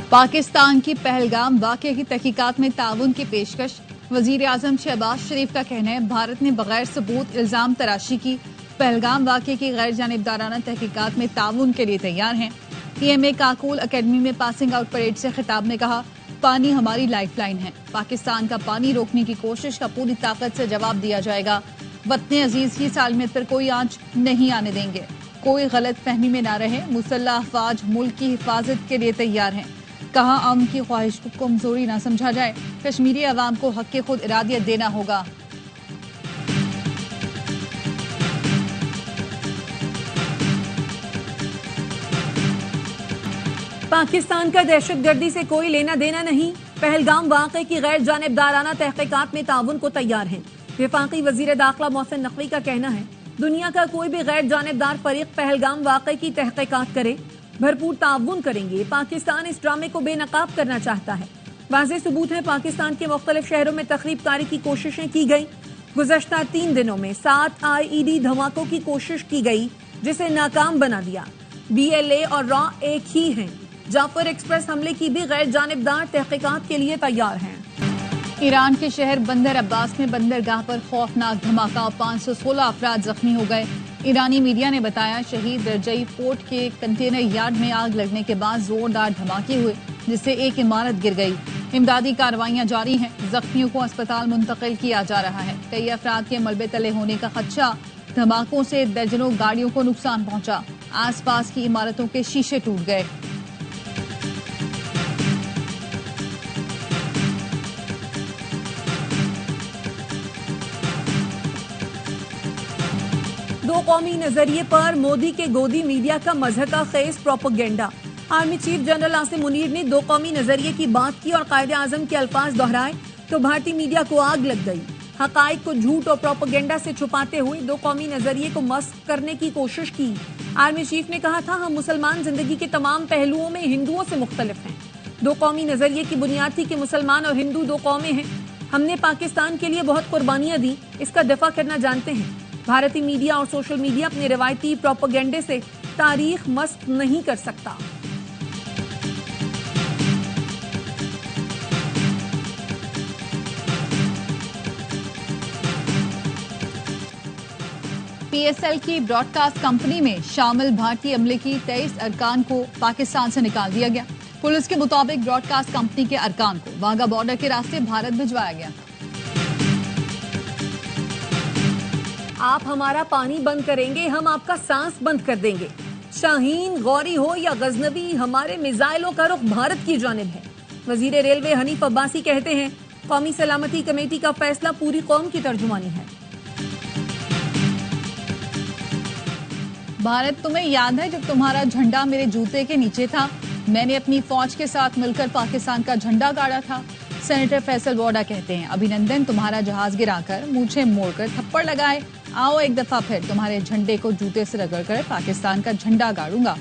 پاکستان کی پہلگام واقعے کی تحقیقات میں تعاون کی پیشکش۔ وزیر اعظم شہباز شریف کا کہنا ہے بھارت نے بغیر ثبوت الزام تراشی کی پہلگام واقعے کی غیر جانبدارانہ تحقیقات میں تعاون کے لیے تیار ہیں۔ پی ایم اے کاکول اکیڈمی میں پاسنگ آؤٹ پریڈ سے خطاب میں کہا پانی ہماری لائف لائن ہے، پاکستان کا پانی روکنے کی کوشش کا پوری طاقت سے جواب دیا جائے گا، وطن عزیز کی سالمیت پر کوئی آنچ نہیں آنے دیں گے، کوئی غلط فہمی میں نہ رہے، مسلح افواج ملک کی حفاظت کے لیے تیار ہیں، کہا عوام کی خواہش کو کمزوری نہ سمجھا جائے، کشمیری عوام کو حق خود ارادیت دینا ہوگا۔ پاکستان کا دہشت گردی سے کوئی لینا دینا نہیں، پہلگام واقعے کی غیر جانبدارانہ تحقیقات میں تعاون کو تیار ہیں۔ وفاقی وزیر داخلہ محسن نقوی کا کہنا ہے دنیا کا کوئی بھی غیر جانبدار فریق پہلگام واقعے کی تحقیقات کرے بھرپور تعاون کریں گے۔ پاکستان اس ڈرامے کو بے نقاب کرنا چاہتا ہے۔ واضح ثبوت ہے پاکستان کے مختلف شہروں میں تخریب کاری کی کوششیں کی گئی۔ گزشتہ 3 دنوں میں 7 IED دھماکوں کی کوشش کی گئی جسے ناکام بنا دیا۔ BLA اور را ایک ہی ہیں۔ جعفر ایکسپریس حملے کی بھی غیر جانبدار تحقیقات کے لیے تیار ہیں۔ ایران کے شہر بندر عباس میں بندرگاہ پر خوفناک دھماکہ، 516 افراد زخمی ہو گئے۔ ایرانی میڈیا نے بتایا شہید رجئی پورٹ کے کنٹینر یارڈ میں آگ لگنے کے بعد زوردار دھماکے ہوئے جس سے ایک عمارت گر گئی۔ امدادی کارروائیاں جاری ہیں، زخمیوں کو اسپتال منتقل کیا جا رہا ہے۔ کئی افراد کے ملبے تلے ہونے کا خدشہ، دھماکوں سے درجنوں گاڑیوں کو نقصان پہنچا، آس پاس کی عمارتوں کے شیشے ٹوٹ گئے۔ دو قومی نظریے پر مودی کے گودی میڈیا کا مضحکہ خیز propaganda. Army chief general Asim Munir نے دو قومی نظریے کی بات کی اور قائد اعظم کے الفاظ دہرائے تو بھارتی میڈیا کو آگ لگ گئی۔ حقائق کو جھوٹ اور پروپیگنڈا سے چھپاتے ہوئے دو قومی نظریے کو مسخ کرنے کی کوشش کی۔ آرمی چیف نے کہا تھا ہم مسلمان زندگی کے تمام پہلوؤں میں ہندوؤں سے مختلف ہیں۔ دو قومی نظریے کی بنیاد تھی کہ مسلمان اور ہندو دو قومیں ہیں۔ ہم نے پاکستان کے لیے بہت قربانیاں دی، اس کا دفاع کرنا جانتے ہیں۔ بھارتی میڈیا اور سوشل میڈیا اپنے روایتی پروپیگنڈے سے تاریخ مسخ نہیں کر سکتا۔ PSL کی براڈ کاسٹ کمپنی میں شامل بھارتی عملے کی 23 ارکان کو پاکستان سے نکال دیا گیا۔ پولیس کے مطابق براڈ کاسٹ کمپنی کے ارکان کو واگا بارڈر کے راستے بھارت بھجوایا گیا تھا۔ آپ ہمارا پانی بند کریں گے، ہم آپ کا سانس بند کر دیں گے۔ شاہین، غوری ہو یا غزنوی، ہمارے میزائلوں کا رخ بھارت کی جانب ہے۔ وزیر ریلوے حنیف عباسی کہتے ہیں قومی سلامتی کمیٹی کا فیصلہ پوری قوم کی ترجمانی ہے۔ بھارت، تمہیں یاد ہے جب تمہارا جھنڈا میرے جوتے کے نیچے تھا، میں نے اپنی فوج کے ساتھ مل کر پاکستان کا جھنڈا گاڑا تھا۔ سینیٹر فیصل ووڈا کہتے ہیں ابھینندن تمہارا جہاز گرا کر مونچھیں موڑ کر تھپڑ لگائے، آؤ ایک دفعہ پھر تمہارے جھنڈے کو جوتے سے رگڑ کر پاکستان کا جھنڈا گاڑوں گا۔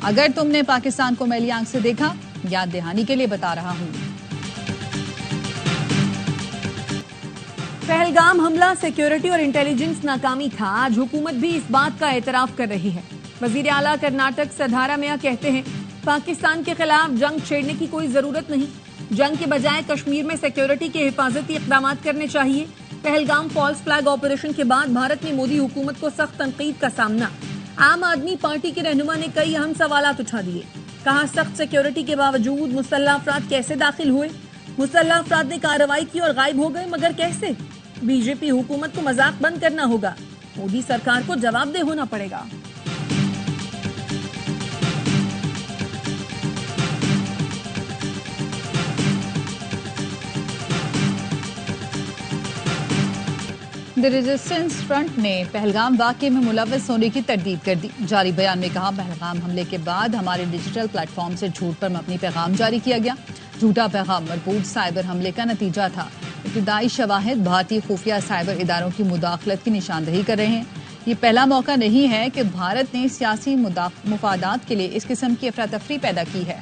اگر تم نے پاکستان کو میلی آنکھ سے دیکھا، یاد دہانی کے لیے بتا رہا ہوں۔ پہلگام حملہ سیکیورٹی اور انٹیلیجنس ناکامی تھا، آج حکومت بھی اس بات کا اعتراف کر رہی ہے۔ وزیر اعلیٰ کرناٹک سدھارا میہ کہتے ہیں پاکستان کے خلاف جنگ چھیڑنے کی کوئی ضرورت نہیں، جنگ کے بجائے کشمیر میں سیکیورٹی کے حفاظتی اقدامات کرنے چاہیے۔ پہلگام فالس فلیگ آپریشن کے بعد بھارت میں مودی حکومت کو سخت تنقید کا سامنا۔ عام آدمی پارٹی کے رہنما نے کئی اہم سوالات اٹھا دیے، کہا سخت سیکیورٹی کے باوجود مسلح افراد کیسے داخل ہوئے؟ مسلح افراد نے کارروائی کی اور غائب ہو گئے، مگر کیسے؟ بی جے پی حکومت کو مذاق بند کرنا ہوگا، مودی سرکار کو جواب دہ ہونا پڑے گا۔ دی ریزسٹنس فرنٹ نے پہلگام واقعے میں ملوث ہونے کی تردید کر دی۔ جاری بیان میں کہا پہلگام حملے کے بعد ہمارے ڈیجیٹل پلیٹ فارم سے جھوٹ پر مبنی پیغام جاری کیا گیا۔ جھوٹا پیغام مربوط سائبر حملے کا نتیجہ تھا۔ ابتدائی شواہد بھارتی خفیہ سائبر اداروں کی مداخلت کی نشاندہی کر رہے ہیں۔ یہ پہلا موقع نہیں ہے کہ بھارت نے سیاسی مفادات کے لیے اس قسم کی افراتفری پیدا کی ہے۔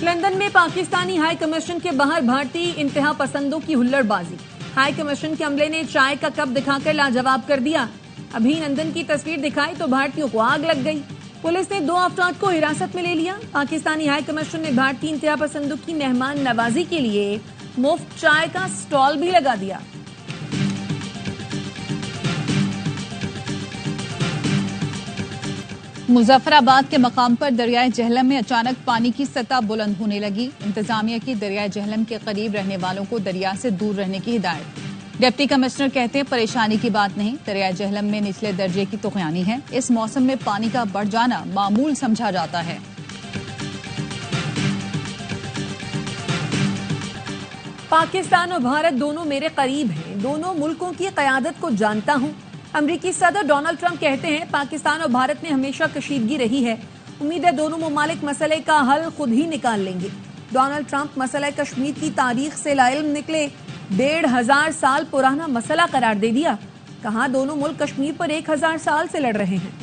لندن میں پاکستانی ہائی کمیشن کے باہر بھارتی انتہا پسندوں کی ہلڑ بازی۔ ہائی کمیشن کے عملے نے چائے کا کپ دکھا کر لاجواب کر دیا۔ ابھینندن کی تصویر دکھائی تو بھارتیوں کو آگ لگ گئی. پولیس نے 2 افراد کو حراست میں لے لیا. پاکستانی ہائی کمشنر نے بھارتی انتہا پسندوں کی مہمان نوازی کے لیے مفت چائے کا سٹال بھی لگا دیا. مظفر آباد کے مقام پر دریائے جہلم میں اچانک پانی کی سطح بلند ہونے لگی. انتظامیہ کی دریائے جہلم کے قریب رہنے والوں کو دریا سے دور رہنے کی ہدایت. ڈپٹی کمشنر کہتے ہیں پریشانی کی بات نہیں، دریائے جہلم میں نچلے درجے کی طغیانی ہے. اس موسم میں پانی کا بڑھ جانا معمول سمجھا جاتا ہے. پاکستان اور بھارت دونوں میرے قریب ہیں. دونوں ملکوں کی قیادت کو جانتا ہوں. امریکی صدر ڈونلڈ ٹرمپ کہتے ہیں پاکستان اور بھارت میں ہمیشہ کشیدگی رہی ہے. امید ہے دونوں ممالک مسئلے کا حل خود ہی نکال لیں گے. ڈونلڈ ٹرمپ مسئلہ کشمیر کی تاریخ سے لاعلم نکلے، 1500 سال پرانا مسئلہ قرار دے دیا. کہا دونوں ملک کشمیر پر 1000 سال سے لڑ رہے ہیں.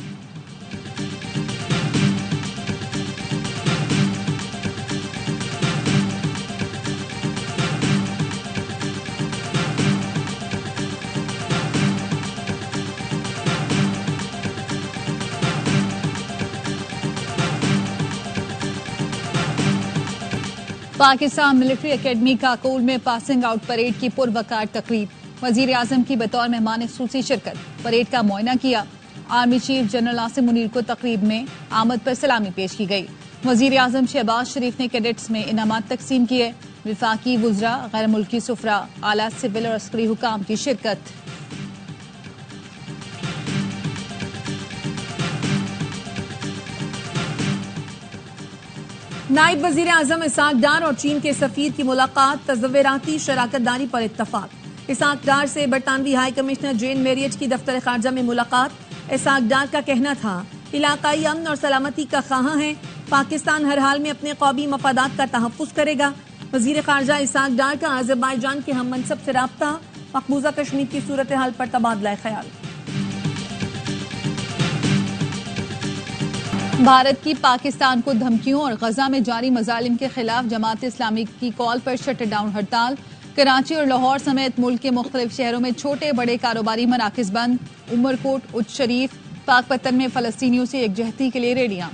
پاکستان ملٹری اکیڈمی کاکول میں پاسنگ آؤٹ پریڈ کی پروقار تقریب. وزیر اعظم کی بطور مہمان خصوصی شرکت. پریڈ کا معائنہ کیا. Army chief general Asim Munir کو تقریب میں آمد پر سلامی پیش کی گئی. وزیر اعظم شہباز شریف نے کیڈٹس میں انعامات تقسیم کیے. وفاقی وزراء، غیر ملکی سفراء، اعلیٰ سول اور عسکری حکام کی شرکت. نائب وزیر اعظم اسحاق ڈار اور چین کے سفیر کی ملاقات. تصوراتی شراکت داری پر اتفاق. اسحاق ڈار سے برطانوی ہائی کمشنر جین میریٹ کی دفتر خارجہ میں ملاقات. اسحاق ڈار کا کہنا تھا علاقائی امن اور سلامتی کا خواہاں ہے. پاکستان ہر حال میں اپنے قومی مفادات کا تحفظ کرے گا. وزیر خارجہ اسحاق ڈار کا آذربائیجان کے ہم منصب سے رابطہ. مقبوضہ کشمیر کی صورتحال پر تبادلہ خیال. بھارت کی پاکستان کو دھمکیوں اور غزہ میں جاری مظالم کے خلاف جماعت اسلامی کی کال پر شٹ ڈاؤن ہڑتال. کراچی اور لاہور سمیت ملک کے مختلف شہروں میں چھوٹے بڑے کاروباری مراکز بند. عمرکوٹ، اچ شریف، پاک پتن میں فلسطینیوں سے یکجہتی کے لیے ریلیاں.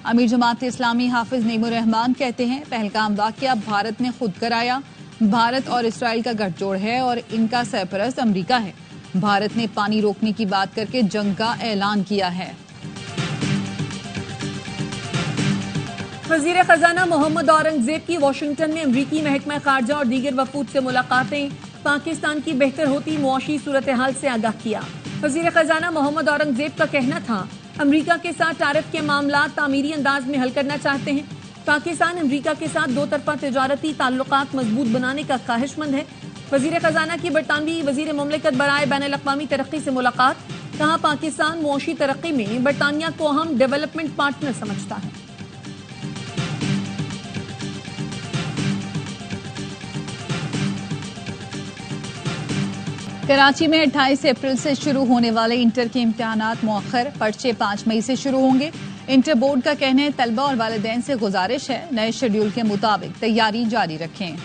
امیر جماعت اسلامی حافظ نعیم الرحمان کہتے ہیں پہلگام واقعہ بھارت نے خود کرایا. بھارت اور اسرائیل کا گٹھ جوڑ ہے اور ان کا سرپرست امریکہ ہے. بھارت نے پانی روکنے کی بات کر کے جنگ کا اعلان کیا ہے. وزیر خزانہ محمد اورنگزیب کی واشنگٹن میں امریکی محکمہ خارجہ اور دیگر وفود سے ملاقاتیں. پاکستان کی بہتر ہوتی معاشی صورتحال سے آگاہ کیا. وزیر خزانہ محمد اورنگزیب کا کہنا تھا امریکہ کے ساتھ ٹیرف کے معاملات تعمیری انداز میں حل کرنا چاہتے ہیں. پاکستان امریکہ کے ساتھ 2 طرفہ تجارتی تعلقات مضبوط بنانے کا خواہش مند ہے. وزیر خزانہ کی برطانوی وزیر مملکت برائے بین الاقوامی ترقی سے ملاقات. کہا پاکستان معاشی ترقی میں برطانیہ کو اہم ڈیولپمنٹ پارٹنر سمجھتا ہے. کراچی میں 28 اپریل سے شروع ہونے والے انٹر کے امتحانات مؤخر. پرچے 5 مئی سے شروع ہوں گے. انٹر بورڈ کا کہنا ہے طلبہ اور والدین سے گزارش ہے نئے شیڈول کے مطابق تیاری جاری رکھیں.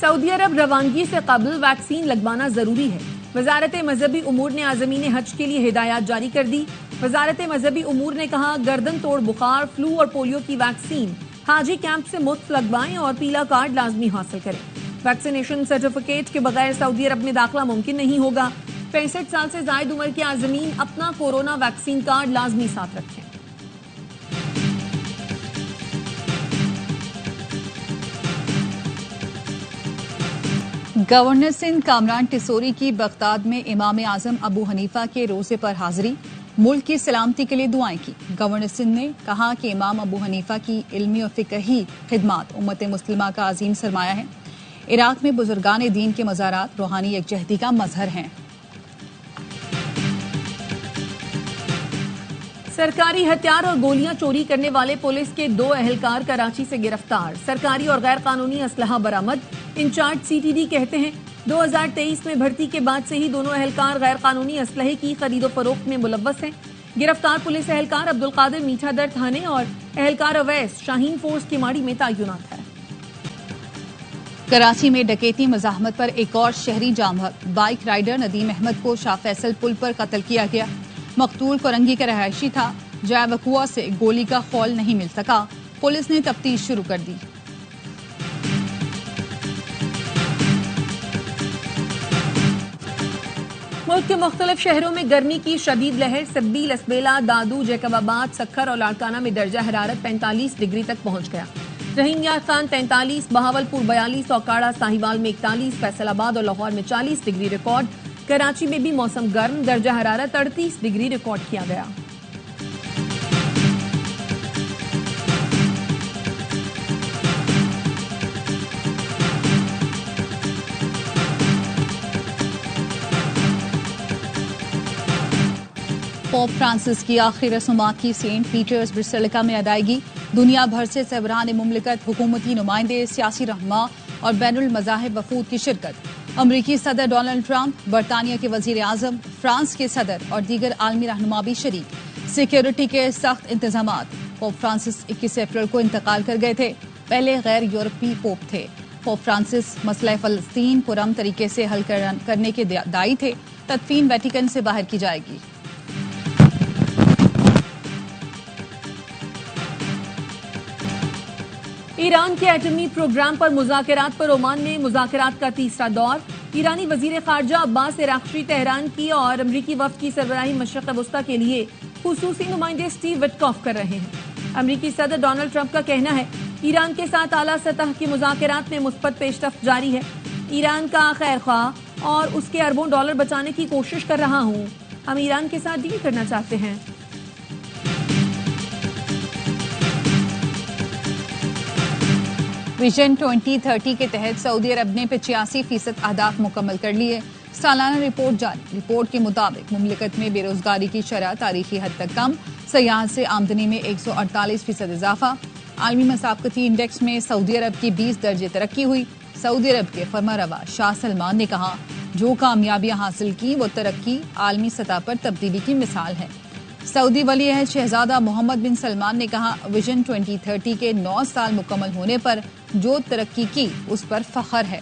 سعودی عرب روانگی سے قبل ویکسین لگوانا ضروری ہے. وزارت مذہبی امور نے عازمین حج کے لیے ہدایات جاری کر دی. وزارت مذہبی امور نے کہا گردن توڑ بخار، فلو اور پولیو کی ویکسین حاجی کیمپ سے مفت لگوائیں اور پیلا کارڈ لازمی حاصل کریں. ویکسینیشن سرٹیفکیٹ کے بغیر سعودی عرب میں داخلہ ممکن نہیں ہوگا. 65 سال سے زائد عمر کے عازمین اپنا کورونا ویکسین کارڈ لازمی ساتھ رکھیں. گورنر سندھ کامران ٹیسوری کی بغداد میں امام اعظم ابو حنیفہ کے روزے پر حاضری. ملک کی سلامتی کے لیے دعائیں کی. گورنر سندھ نے کہا کہ امام ابو حنیفہ کی علمی اور فقہی خدمات امت مسلمہ کا عظیم سرمایہ ہیں. عراق میں بزرگان دین کے مزارات روحانی یکجہتی کا مظہر ہیں. سرکاری ہتھیار اور گولیاں چوری کرنے والے پولیس کے 2 اہلکار کراچی سے گرفتار. سرکاری اور غیر قانونی اسلحہ برآمد. انچارج سی ٹی ڈی کہتے ہیں 2023 میں بھرتی کے بعد سے ہی دونوں اہلکار غیر قانونی اسلحے کی خرید و فروخت میں ملوث ہیں. گرفتار پولیس اہلکار عبدالقادر میٹھا در تھانے اور اہلکار اویس شاہین فورس کی ماڑی میں تعینات ہے. کراچی میں ڈکیتی مزاحمت پر ایک اور شہری جام بحق، بائک رائیڈر ندیم احمد کو شاہ فیصل پل پر قتل کیا گیا۔ مقتول کورنگی کا رہائشی تھا۔ جائے وقوع سے گولی کا خول نہیں مل سکا۔ پولیس نے تفتیش شروع کر دی۔ ملک کے مختلف شہروں میں گرمی کی شدید لہر سبی، لسبیلا، دادو، جیکب آباد، سکھر اور لاڑکانہ میں درجہ حرارت 45 ڈگری تک پہنچ گیا۔ رحیم یار خان 43، بہاولپور 42، اوکاڑہ ساہیوال میں 41، فیصل آباد اور لاہور میں 40 ڈگری ریکارڈ۔ کراچی میں بھی موسم گرم، درجہ حرارت 38 ڈگری ریکارڈ کیا گیا۔ پوپ فرانسس کی آخری رسومات کی سینٹ پیٹرز بسیلکا میں ادائیگی۔ دنیا بھر سے سربراہان مملکت، حکومتی نمائندے، سیاسی رہنما اور بین المذاہب وفود کی شرکت۔ امریکی صدر ڈونلڈ ٹرمپ، برطانیہ کے وزیر اعظم، فرانس کے صدر اور دیگر عالمی رہنما بھی شریک۔ سیکیورٹی کے سخت انتظامات۔ پوپ فرانسس 21 اپریل کو انتقال کر گئے تھے۔ پہلے غیر یورپی پوپ تھے۔ پوپ فرانسس مسئلہ فلسطین پرامن طریقے سے حل کرنے کے داعی تھے۔ تدفین ویٹیکن سے باہر کی جائے گی۔ ایران کے ایٹمی پروگرام پر مذاکرات پر عمان میں مذاکرات کا تیسرا دور۔ ایرانی وزیر خارجہ عباس اراغچی تہران کی اور امریکی وفد کی سربراہی مشرق وسطیٰ کے لیے خصوصی نمائندے اسٹیو وٹکاف کر رہے ہیں۔ امریکی صدر ڈونلڈ ٹرمپ کا کہنا ہے ایران کے ساتھ اعلیٰ سطح کی مذاکرات میں مثبت پیش رفت جاری ہے۔ ایران کا خیر خواہ اور اس کے اربوں ڈالر بچانے کی کوشش کر رہا ہوں۔ ہم ایران کے ساتھ ڈیل کرنا چاہتے ہیں۔ ویژن 2030 کے تحت سعودی عرب نے 85% اہداف مکمل کر لیے۔ سالانہ رپورٹ جاری۔ رپورٹ کے مطابق مملکت میں بے روزگاری کی شرح تاریخی حد تک کم، سیاحت سے آمدنی میں 148% اضافہ۔ عالمی مسابقتی انڈیکس میں سعودی عرب کی 20 درجے ترقی ہوئی۔ سعودی عرب کے فرمانروا شاہ سلمان نے کہا جو کامیابیاں حاصل کی وہ ترقی عالمی سطح پر تبدیلی کی مثال ہے۔ سعودی ولی عہد شہزادہ محمد بن سلمان نے کہا ویژن 2030 کے 9 سال مکمل ہونے پر جو ترقی کی اس پر فخر ہے۔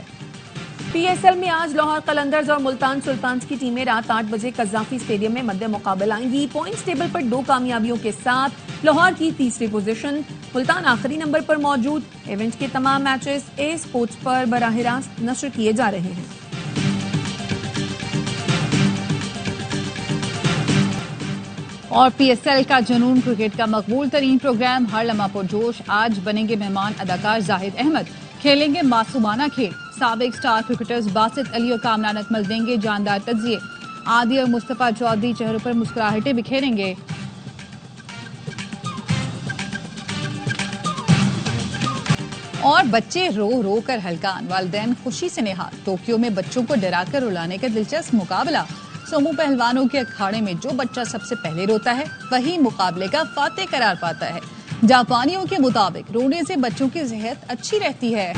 پی ایس ایل میں آج لاہور قلندرز اور ملتان سلطانز کی ٹیمیں رات 8 بجے قذافی اسٹیڈیم میں مد مقابل آئیں گی۔ پوائنٹس ٹیبل پر 2 کامیابیوں کے ساتھ لاہور کی تیسری پوزیشن، ملتان آخری نمبر پر موجود۔ ایونٹ کے تمام میچز اے اسپورٹس پر براہ راست نشر کیے جا رہے ہیں۔ اور پی ایس ایل کا جنون کرکٹ کا مقبول ترین پروگرام ہر لمحہ پرجوش۔ آج بنیں گے مہمان اداکار زاہد احمد، کھیلیں گے معصومانہ کھیل۔ سابق سٹار کرکٹرز باسط علی اور کامران اکمل دیں گے جاندار تجزیے۔ عادی اور مصطفیٰ چودھری چہروں پر مسکراہٹیں بکھیریں گے۔ اور بچے رو رو کر ہلکان، والدین خوشی سے نہال۔ ٹوکیو میں بچوں کو ڈرا کر رلانے کا دلچسپ مقابلہ۔ سومو پہلوانوں کے اکھاڑے میں جو بچہ سب سے پہلے روتا ہے وہی مقابلے کا فاتح قرار پاتا ہے۔ جاپانیوں کے مطابق رونے سے بچوں کی صحت اچھی رہتی ہے۔